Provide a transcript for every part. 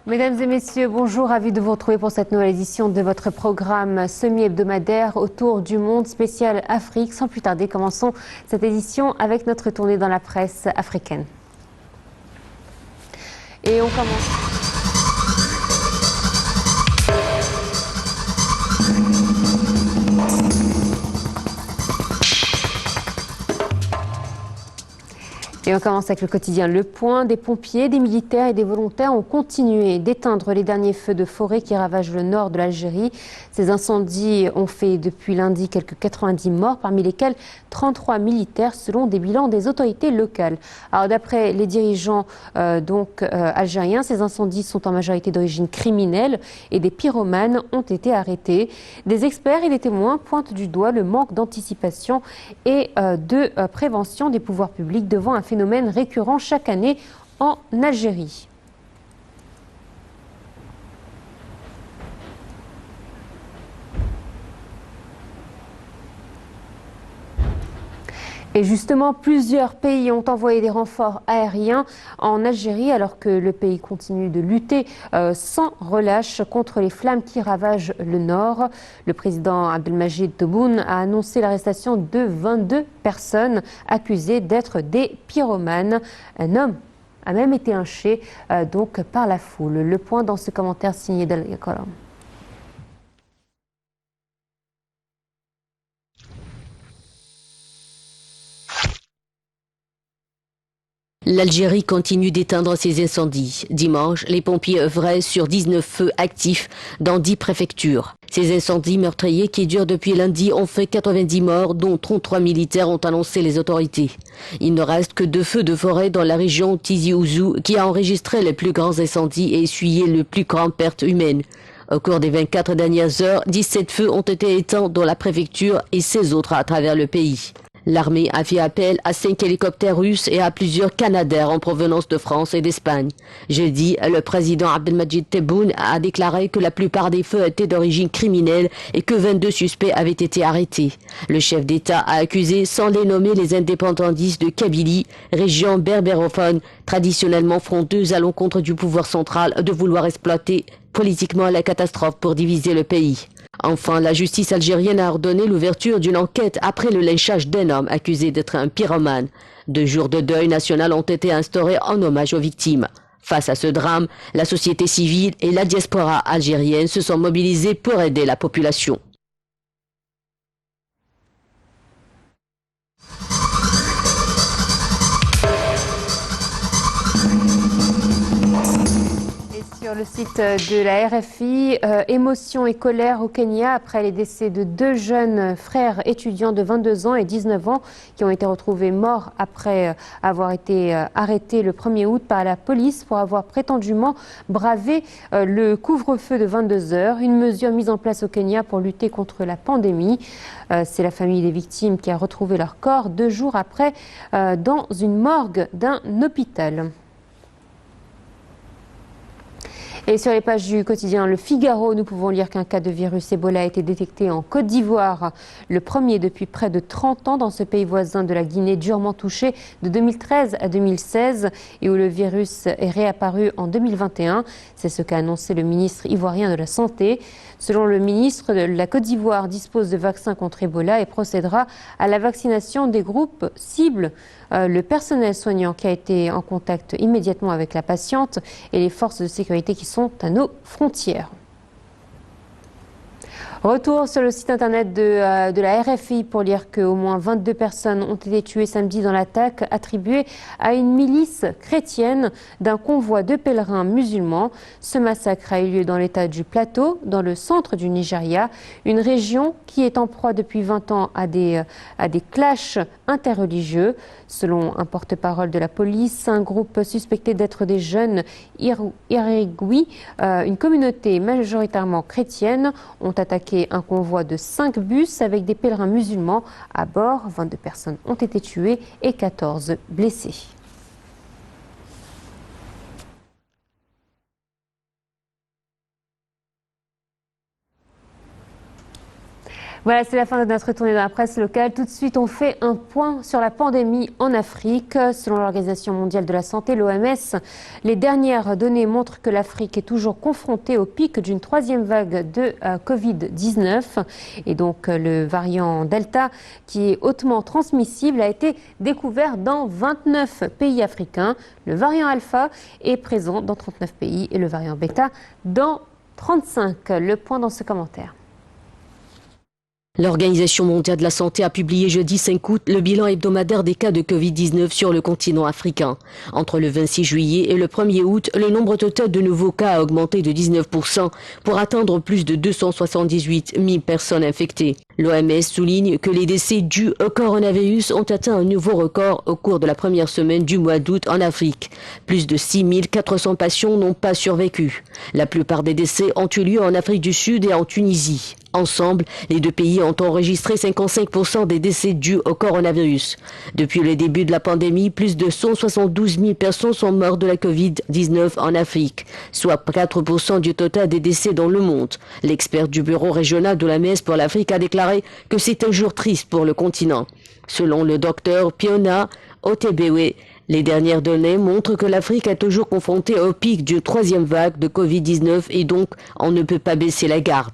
Mesdames et messieurs, bonjour, ravi de vous retrouver pour cette nouvelle édition de votre programme semi-hebdomadaire Autour du monde spécial Afrique. Sans plus tarder, commençons cette édition avec notre tournée dans la presse africaine. Et on commence. Et on commence avec le quotidien Le Point. Des pompiers, des militaires et des volontaires ont continué d'éteindre les derniers feux de forêt qui ravagent le nord de l'Algérie. Ces incendies ont fait depuis lundi quelques 90 morts, parmi lesquels 33 militaires selon des bilans des autorités locales. Alors d'après les dirigeants algériens, ces incendies sont en majorité d'origine criminelle et des pyromanes ont été arrêtés. Des experts et des témoins pointent du doigt le manque d'anticipation et de prévention des pouvoirs publics devant un phénomène récurrent chaque année en Algérie. Et justement, plusieurs pays ont envoyé des renforts aériens en Algérie alors que le pays continue de lutter sans relâche contre les flammes qui ravagent le nord. Le président Abdelmajid Tebboune a annoncé l'arrestation de 22 personnes accusées d'être des pyromanes. Un homme a même été lynché par la foule. Le point dans ce commentaire signé Del Colom. L'Algérie continue d'éteindre ses incendies. Dimanche, les pompiers œuvraient sur 19 feux actifs dans 10 préfectures. Ces incendies meurtriers qui durent depuis lundi ont fait 90 morts, dont 33 militaires ont annoncé les autorités. Il ne reste que 2 feux de forêt dans la région Tizi Ouzou qui a enregistré les plus grands incendies et essuyé les plus grandes pertes humaines. Au cours des 24 dernières heures, 17 feux ont été éteints dans la préfecture et 16 autres à travers le pays. L'armée a fait appel à 5 hélicoptères russes et à plusieurs Canadair en provenance de France et d'Espagne. Jeudi, le président Abdelmajid Tebboune a déclaré que la plupart des feux étaient d'origine criminelle et que 22 suspects avaient été arrêtés. Le chef d'État a accusé sans les nommer les indépendantistes de Kabylie, région berbérophone, traditionnellement fronteuse à l'encontre du pouvoir central, de vouloir exploiter politiquement la catastrophe pour diviser le pays. Enfin, la justice algérienne a ordonné l'ouverture d'une enquête après le lynchage d'un homme accusé d'être un pyromane. 2 jours de deuil national ont été instaurés en hommage aux victimes. Face à ce drame, la société civile et la diaspora algérienne se sont mobilisées pour aider la population. Sur le site de la RFI, émotion et colère au Kenya après les décès de 2 jeunes frères étudiants de 22 ans et 19 ans qui ont été retrouvés morts après avoir été arrêtés le 1er août par la police pour avoir prétendument bravé le couvre-feu de 22 heures, une mesure mise en place au Kenya pour lutter contre la pandémie. C'est la famille des victimes qui a retrouvé leur corps 2 jours après dans une morgue d'un hôpital. Et sur les pages du quotidien Le Figaro, nous pouvons lire qu'un cas de virus Ebola a été détecté en Côte d'Ivoire, le premier depuis près de 30 ans dans ce pays voisin de la Guinée durement touché de 2013 à 2016 et où le virus est réapparu en 2021. C'est ce qu'a annoncé le ministre ivoirien de la Santé. Selon le ministre, la Côte d'Ivoire dispose de vaccins contre Ebola et procédera à la vaccination des groupes cibles. Le personnel soignant qui a été en contact immédiatement avec la patiente et les forces de sécurité qui sont à nos frontières. Retour sur le site internet de la RFI pour lire qu'au moins 22 personnes ont été tuées samedi dans l'attaque attribuée à une milice chrétienne d'un convoi de pèlerins musulmans. Ce massacre a eu lieu dans l'état du Plateau, dans le centre du Nigeria, une région qui est en proie depuis 20 ans à des clashs interreligieux. Selon un porte-parole de la police, un groupe suspecté d'être des jeunes Irigui, une communauté majoritairement chrétienne, ont attaqué un convoi de 5 bus avec des pèlerins musulmans à bord. 22 personnes ont été tuées et 14 blessées. Voilà, c'est la fin de notre tournée dans la presse locale. Tout de suite, on fait un point sur la pandémie en Afrique. Selon l'Organisation mondiale de la santé, l'OMS, les dernières données montrent que l'Afrique est toujours confrontée au pic d'une troisième vague de Covid-19. Et donc, le variant Delta, qui est hautement transmissible, a été découvert dans 29 pays africains. Le variant Alpha est présent dans 39 pays et le variant Beta dans 35. Le point dans ce commentaire. L'Organisation mondiale de la santé a publié jeudi 5 août le bilan hebdomadaire des cas de Covid-19 sur le continent africain. Entre le 26 juillet et le 1er août, le nombre total de nouveaux cas a augmenté de 19% pour atteindre plus de 278 000 personnes infectées. L'OMS souligne que les décès dus au coronavirus ont atteint un nouveau record au cours de la première semaine du mois d'août en Afrique. Plus de 6 400 patients n'ont pas survécu. La plupart des décès ont eu lieu en Afrique du Sud et en Tunisie. Ensemble, les deux pays ont enregistré 55% des décès dus au coronavirus. Depuis le début de la pandémie, plus de 172 000 personnes sont mortes de la Covid-19 en Afrique, soit 4% du total des décès dans le monde. L'expert du bureau régional de l'OMS pour l'Afrique a déclaré que c'est un jour triste pour le continent. Selon le docteur Piona Otebewe, les dernières données montrent que l'Afrique est toujours confrontée au pic d'une troisième vague de Covid-19 et donc on ne peut pas baisser la garde.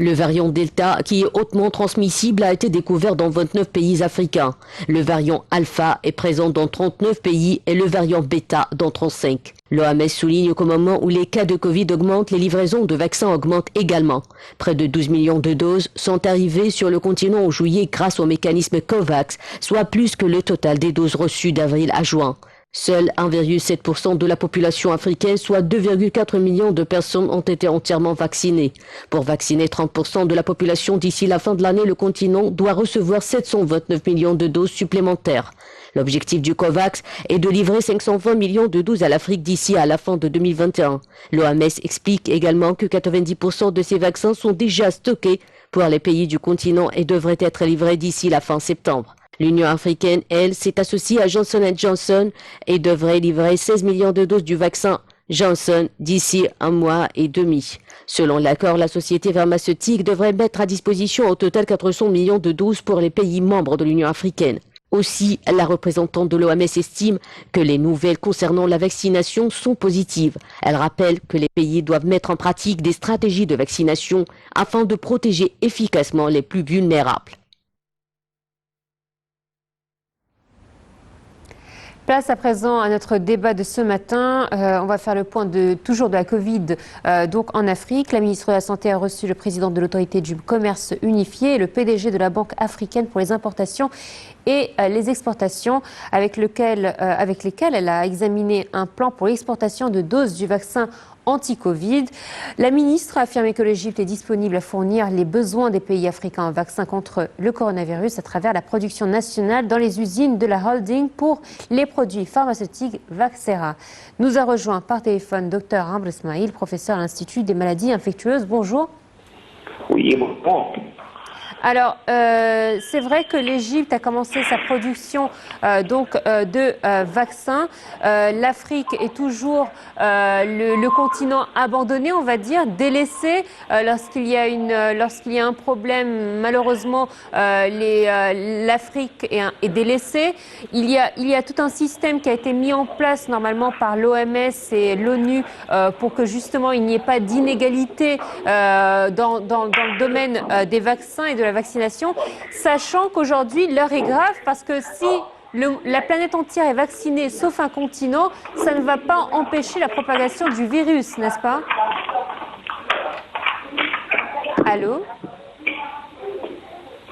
Le variant Delta, qui est hautement transmissible, a été découvert dans 29 pays africains. Le variant Alpha est présent dans 39 pays et le variant Beta dans 35. L'OMS souligne qu'au moment où les cas de Covid augmentent, les livraisons de vaccins augmentent également. Près de 12 millions de doses sont arrivées sur le continent en juillet grâce au mécanisme COVAX, soit plus que le total des doses reçues d'avril à juin. Seul 1,7% de la population africaine, soit 2,4 millions de personnes, ont été entièrement vaccinées. Pour vacciner 30% de la population d'ici la fin de l'année, le continent doit recevoir 729 millions de doses supplémentaires. L'objectif du COVAX est de livrer 520 millions de doses à l'Afrique d'ici à la fin de 2021. L'OMS explique également que 90% de ces vaccins sont déjà stockés pour les pays du continent et devraient être livrés d'ici la fin septembre. L'Union africaine, elle, s'est associée à Johnson & Johnson et devrait livrer 16 millions de doses du vaccin Johnson d'ici un mois et demi. Selon l'accord, la société pharmaceutique devrait mettre à disposition au total 400 millions de doses pour les pays membres de l'Union africaine. Aussi, la représentante de l'OMS estime que les nouvelles concernant la vaccination sont positives. Elle rappelle que les pays doivent mettre en pratique des stratégies de vaccination afin de protéger efficacement les plus vulnérables. Place à présent à notre débat de ce matin. On va faire le point toujours de la Covid donc en Afrique. La ministre de la Santé a reçu le président de l'autorité du commerce unifié et le PDG de la Banque africaine pour les importations et les exportations avec lesquels elle a examiné un plan pour l'exportation de doses du vaccin anti-Covid. La ministre a affirmé que l'Égypte est disponible à fournir les besoins des pays africains en vaccins contre le coronavirus à travers la production nationale dans les usines de la holding pour les produits pharmaceutiques Vaxera. Nous a rejoint par téléphone Dr Amr Ismail, professeur à l'Institut des maladies infectieuses. Bonjour. Oui, bonjour. Alors, c'est vrai que l'Égypte a commencé sa production de vaccins. L'Afrique est toujours le continent abandonné, on va dire, délaissé. Lorsqu'il y a un problème, malheureusement, l'Afrique est délaissée. Il y a tout un système qui a été mis en place normalement par l'OMS et l'ONU pour que justement il n'y ait pas d'inégalité dans le domaine des vaccins et de la vaccination, sachant qu'aujourd'hui l'heure est grave parce que si la planète entière est vaccinée sauf un continent, ça ne va pas empêcher la propagation du virus, n'est-ce pas? Allô?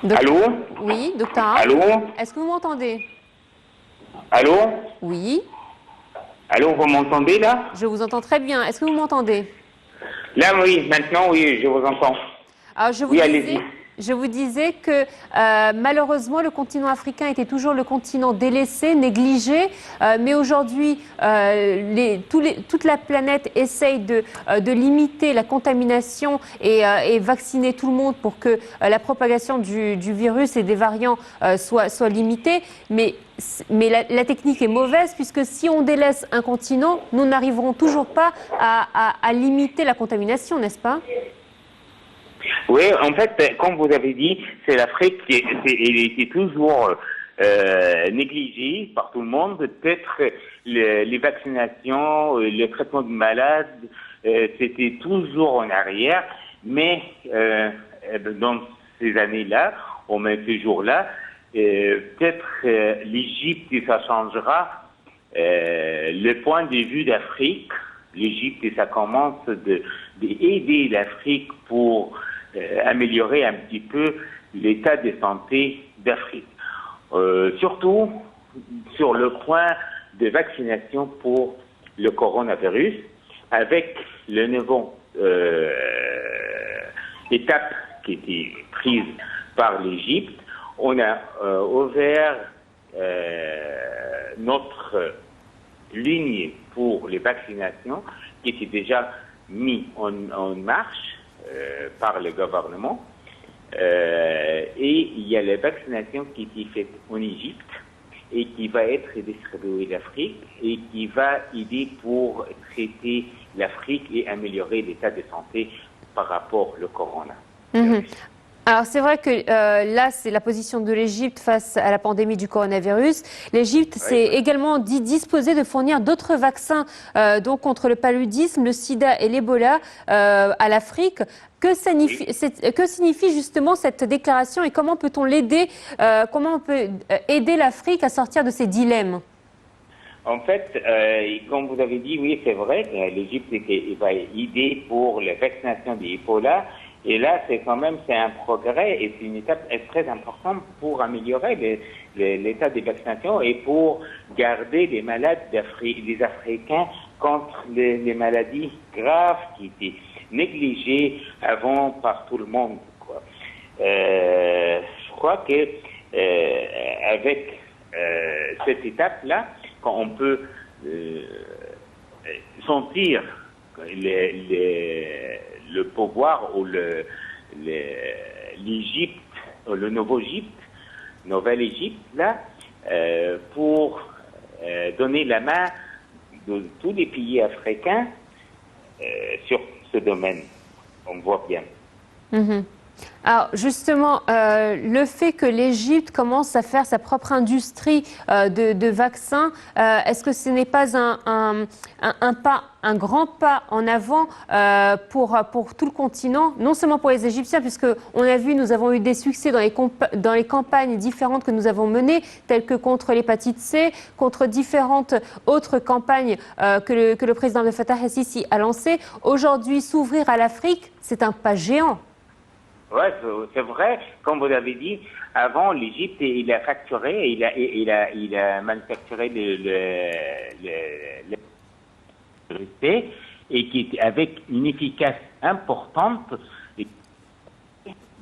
Allô? Oui, docteur. Allô? Est-ce que vous m'entendez? Allô? Oui. Allô, vous m'entendez là? Je vous entends très bien. Est-ce que vous m'entendez? Là, oui, maintenant, oui, je vous entends. Alors, allez-y. Je vous disais que malheureusement le continent africain était toujours le continent délaissé, négligé, mais aujourd'hui toute la planète essaye de limiter la contamination et vacciner tout le monde pour que la propagation du virus et des variants soit limitée. Mais la technique est mauvaise puisque si on délaisse un continent, nous n'arriverons toujours pas à limiter la contamination, n'est-ce pas ? Oui, en fait, comme vous avez dit, c'est l'Afrique qui est toujours négligée par tout le monde. Peut-être les vaccinations, le traitement de malades, c'était toujours en arrière. Mais dans ces années-là, ou même ces jours-là, peut-être l'Égypte, ça changera le point de vue d'Afrique. L'Égypte, ça commence d'aider l'Afrique pour améliorer un petit peu l'état de santé d'Afrique. Surtout sur le point de vaccination pour le coronavirus, avec le nouveau étape qui était prise par l'Égypte, on a ouvert notre ligne pour les vaccinations qui était déjà mis en marche par le gouvernement. Et il y a la vaccination qui est faite en Égypte et qui va être distribuée d'Afrique et qui va aider pour traiter l'Afrique et améliorer l'état de santé par rapport au corona. Alors c'est vrai que là, c'est la position de l'Égypte face à la pandémie du coronavirus. L'Égypte s'est également dit disposée de fournir d'autres vaccins donc contre le paludisme, le sida et l'Ebola à l'Afrique. Que signifie justement cette déclaration et comment peut-on l'aider, comment on peut aider l'Afrique à sortir de ces dilemmes? En fait, comme vous avez dit, oui, c'est vrai, l'Égypte va aider pour la vaccination de l'Ebola. Et là, c'est un progrès et c'est une étape très importante pour améliorer l'état des vaccinations et pour garder les malades des Africains contre les maladies graves qui étaient négligées avant par tout le monde, quoi. Je crois que avec cette étape-là, quand on peut sentir le pouvoir ou l'Égypte, le Nouvelle Égypte, là, pour donner la main de tous les pays africains sur ce domaine. On voit bien. Alors justement, le fait que l'Égypte commence à faire sa propre industrie de vaccins, est-ce que ce n'est pas un grand pas en avant pour tout le continent, non seulement pour les Égyptiens, puisque on a vu, nous avons eu des succès dans les campagnes différentes que nous avons menées, telles que contre l'hépatite C, contre différentes autres campagnes que le président Abdel Fattah el-Sisi a lancées. Aujourd'hui, s'ouvrir à l'Afrique, c'est un pas géant. Oui, c'est vrai. Comme vous avez dit, avant, l'Égypte, il a facturé, il a manufacturé le et qui avec une efficace importante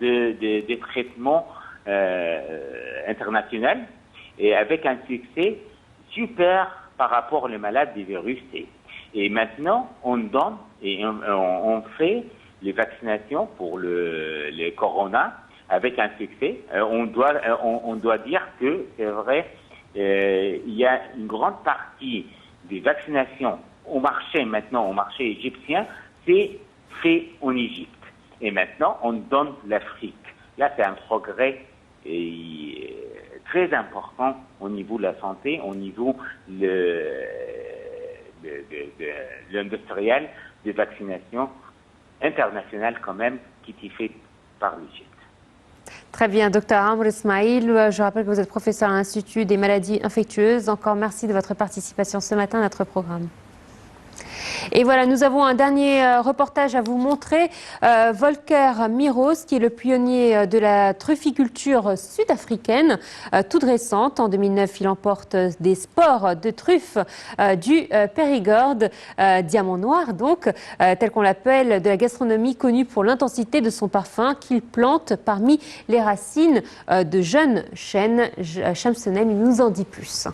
de traitement international et avec un succès super par rapport aux malades du virus C. Et maintenant, on donne et on fait les vaccinations pour le corona avec un succès. On doit dire que c'est vrai, il y a une grande partie des vaccinations au marché égyptien, c'est fait en Égypte. Et maintenant, on donne l'Afrique. Là, c'est un progrès très important au niveau de la santé, au niveau de l'industriel de vaccination internationale quand même, qui est fait par l'Égypte. Très bien, docteur Amr Ismail, je rappelle que vous êtes professeur à l'Institut des maladies infectieuses. Encore merci de votre participation ce matin à notre programme. Et voilà, nous avons un dernier reportage à vous montrer. Volker Miros, qui est le pionnier de la trufficulture sud-africaine, toute récente. En 2009, il emporte des spores de truffes du Périgord, diamant noir donc, tel qu'on l'appelle, de la gastronomie connue pour l'intensité de son parfum qu'il plante parmi les racines de jeunes chênes. Shamsenem, il nous en dit plus.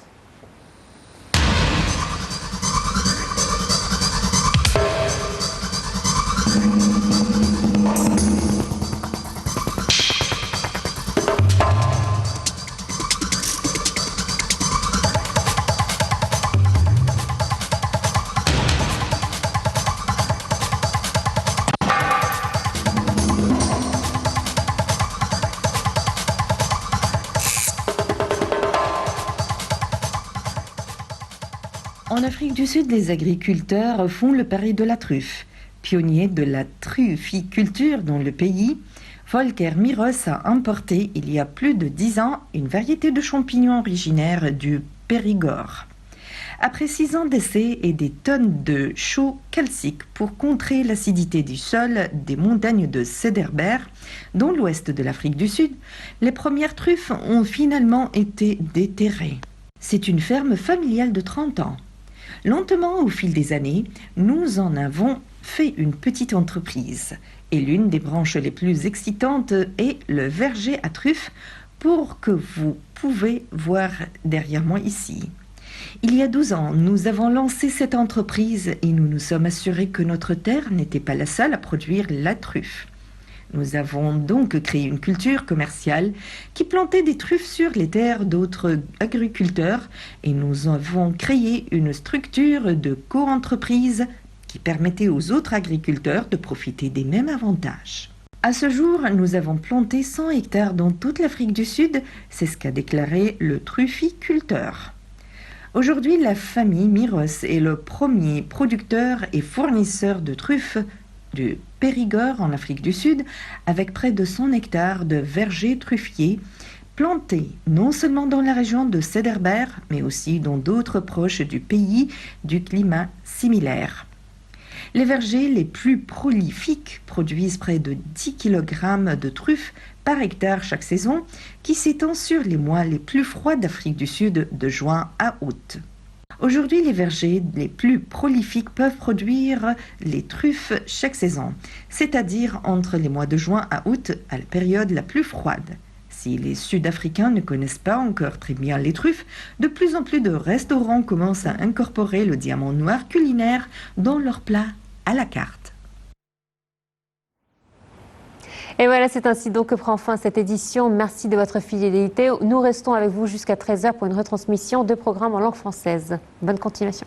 En Afrique du Sud, les agriculteurs font le pari de la truffe. Pionnier de la trufficulture dans le pays, Volker Miros a importé il y a plus de 10 ans une variété de champignons originaire du Périgord. Après 6 ans d'essais et des tonnes de chaux calciques pour contrer l'acidité du sol des montagnes de Cederberg, dans l'ouest de l'Afrique du Sud, les premières truffes ont finalement été déterrées. C'est une ferme familiale de 30 ans. Lentement, au fil des années, nous en avons fait une petite entreprise. Et l'une des branches les plus excitantes est le verger à truffes, pour que vous pouvez voir derrière moi ici. Il y a 12 ans, nous avons lancé cette entreprise et nous nous sommes assurés que notre terre n'était pas la seule à produire la truffe. Nous avons donc créé une culture commerciale qui plantait des truffes sur les terres d'autres agriculteurs et nous avons créé une structure de co-entreprise qui permettait aux autres agriculteurs de profiter des mêmes avantages. À ce jour, nous avons planté 100 hectares dans toute l'Afrique du Sud, c'est ce qu'a déclaré le trufficulteur. Aujourd'hui, la famille Miros est le premier producteur et fournisseur de truffes du Périgord en Afrique du Sud, avec près de 100 hectares de vergers truffiers plantés non seulement dans la région de Cederberg, mais aussi dans d'autres proches du pays du climat similaire. Les vergers les plus prolifiques produisent près de 10 kg de truffes par hectare chaque saison, qui s'étend sur les mois les plus froids d'Afrique du Sud de juin à août. Aujourd'hui, les vergers les plus prolifiques peuvent produire les truffes chaque saison, c'est-à-dire entre les mois de juin à août, à la période la plus froide. Si les Sud-Africains ne connaissent pas encore très bien les truffes, de plus en plus de restaurants commencent à incorporer le diamant noir culinaire dans leurs plats à la carte. Et voilà, c'est ainsi donc que prend fin cette édition. Merci de votre fidélité. Nous restons avec vous jusqu'à 13h pour une retransmission de programmes en langue française. Bonne continuation.